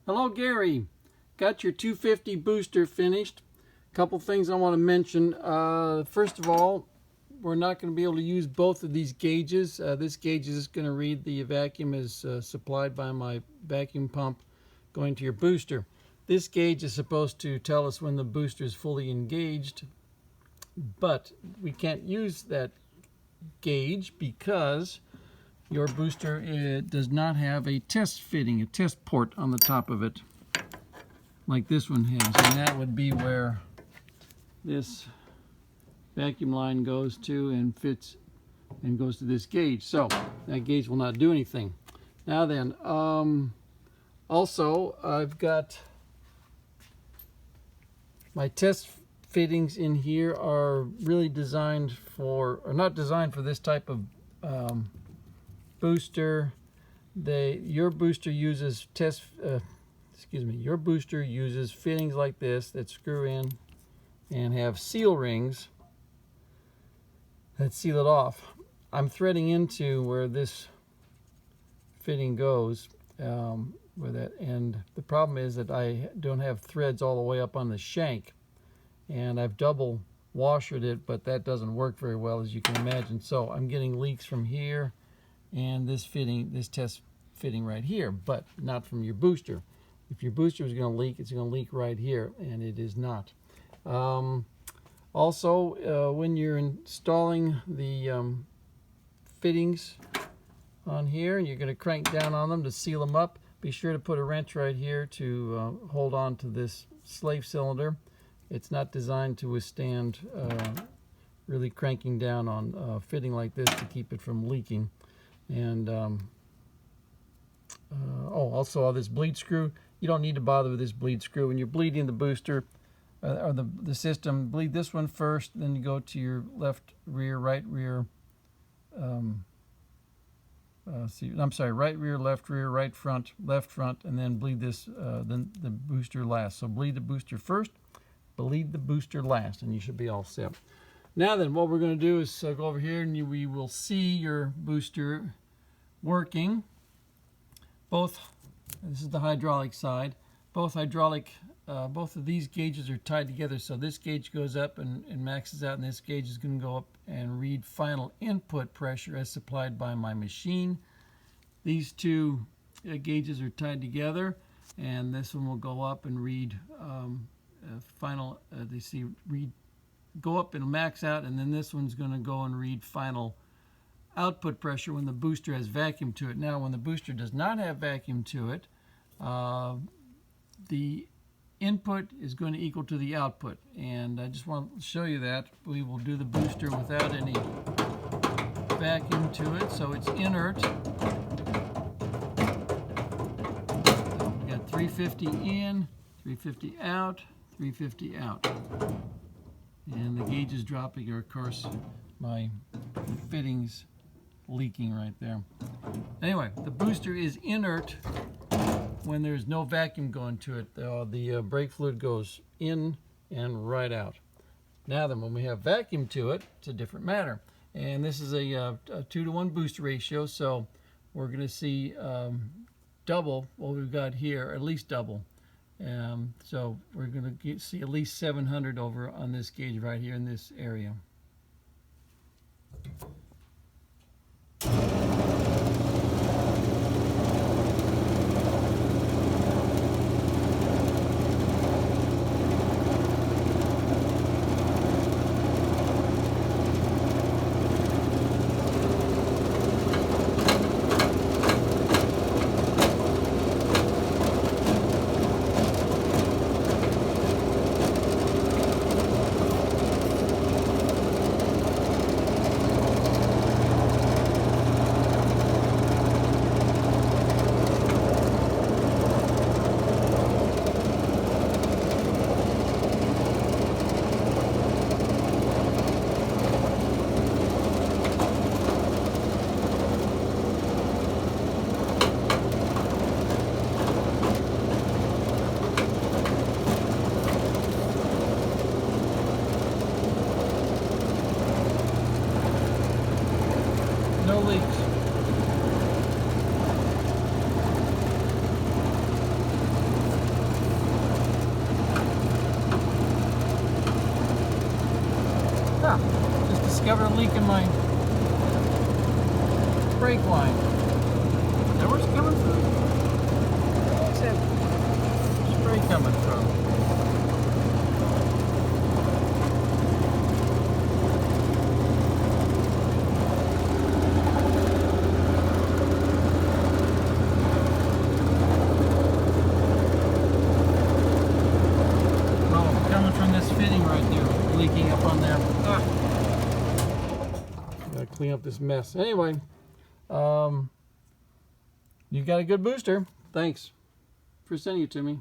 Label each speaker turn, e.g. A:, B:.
A: Hello, Gary. Got your 250 booster finished. Couple things I want to mention. First of all, we're not going to be able to use both of these gauges. This gauge is going to read the vacuum is supplied by my vacuum pump going to your booster. This gauge is supposed to tell us when the booster is fully engaged, but we can't use that gauge because your booster does not have a test fitting, a test port on the top of it, like this one has. And that would be where this vacuum line goes to and fits and goes to this gauge. So that gauge will not do anything. Now then, also I've got my test fittings in here are really designed for, or not designed for this type of booster. Your booster uses your booster uses fittings like this that screw in and have seal rings that seal it off. I'm threading into where this fitting goes, where that, and the problem is that I don't have threads all the way up on the shank, and I've double washered it, but that doesn't work very well, as you can imagine. So I'm getting leaks from here and this fitting, this test fitting right here, but not from your booster. If your booster is going to leak, it's going to leak right here, and it is not. Also, when you're installing the fittings on here and you're going to crank down on them to seal them up, be sure to put a wrench right here to hold on to this slave cylinder. It's not designed to withstand really cranking down on fitting like this to keep it from leaking. And also this bleed screw, you don't need to bother with this bleed screw. When you're bleeding the booster or the system, bleed this one first, then you go to your left rear, right rear, right rear, left rear, right front, left front, and then bleed this, then the booster last. So bleed the booster first, bleed the booster last, and you should be all set. Now then, what we're going to do is go over here and we will see your booster working. This is the hydraulic side. Both of these gauges are tied together, so this gauge goes up and maxes out, and this gauge is going to go up and read final input pressure as supplied by my machine. These two gauges are tied together, and this one will go up and read final. Go up and max out, and then this one's going to go and read final output pressure when the booster has vacuum to it. Now, when the booster does not have vacuum to it, the input is going to equal to the output, and I just want to show you that. We will do the booster without any vacuum to it, so it's inert. We got 350 in, 350 out, 350 out. And the gauge is dropping, or of course my fittings leaking right there. Anyway, the booster is inert when there's no vacuum going to it. The brake fluid goes in and right out. Now then, when we have vacuum to it, it's a different matter. And this is a 2-to-1 booster ratio, so we're going to see double what we've got here, at least double. So we're going to see at least 700 over on this gauge right here in this area. discovered a leak in my brake line. Now where's it coming from? Where's that spray coming from? Oh, coming from this fitting right there, leaking up on there. Ah. Gotta clean up this mess. Anyway, you got a good booster. Thanks for sending it to me.